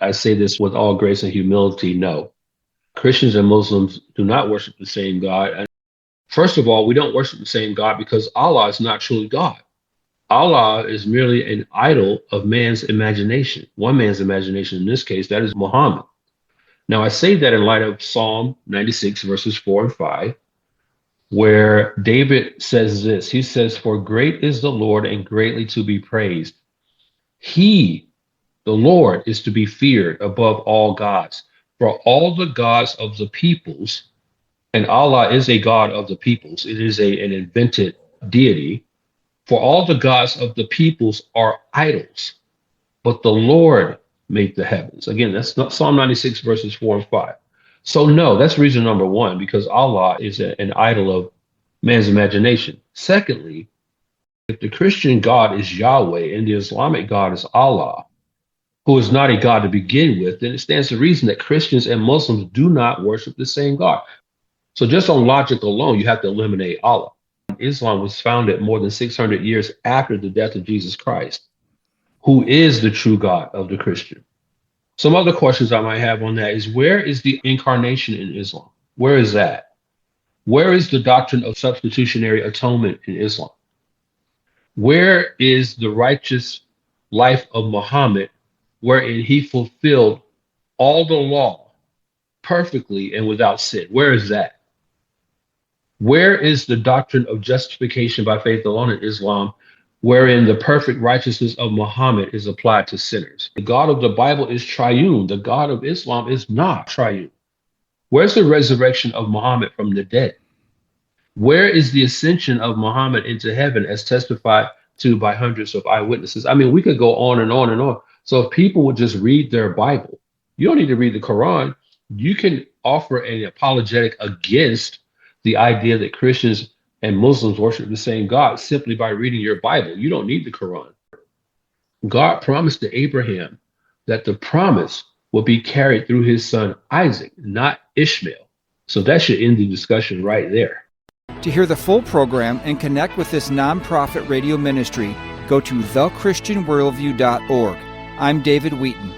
I say this with all grace and humility, no. Christians and Muslims do not worship the same God. And first of all, we don't worship the same God because Allah is not truly God. Allah is merely an idol of man's imagination, one man's imagination in this case, that is Muhammad. Now, I say that in light of Psalm 96, verses 4 and 5, where David says this. He says, "For great is the Lord and greatly to be praised. He, the Lord, is to be feared above all gods. For all the gods of the peoples," and Allah is a God of the peoples, it is an invented deity. "For all the gods of the peoples are idols, but the Lord made the heavens." Again, that's not Psalm 96, verses 4 and 5. So no, that's reason number one, because Allah is an idol of man's imagination. Secondly, if the Christian God is Yahweh and the Islamic God is Allah, who is not a God to begin with, then it stands to reason that Christians and Muslims do not worship the same God. So just on logic alone, you have to eliminate Allah. Islam was founded more than 600 years after the death of Jesus Christ, who is the true God of the Christian. Some other questions I might have on that is, where is the incarnation in Islam? Where is that? Where is the doctrine of substitutionary atonement in Islam? Where is the righteous life of Muhammad, wherein he fulfilled all the law perfectly and without sin? Where is that? Where is the doctrine of justification by faith alone in Islam, wherein the perfect righteousness of Muhammad is applied to sinners? The God of the Bible is triune. The God of Islam is not triune. Where's the resurrection of Muhammad from the dead? Where is the ascension of Muhammad into heaven as testified to by hundreds of eyewitnesses? I mean, we could go on and on and on. So if people would just read their Bible, you don't need to read the Quran. You can offer an apologetic against the idea that Christians and Muslims worship the same God simply by reading your Bible. You don't need the Quran. God promised to Abraham that the promise will be carried through his son Isaac, not Ishmael. So that should end the discussion right there. To hear the full program and connect with this nonprofit radio ministry, go to thechristianworldview.org. I'm David Wheaton.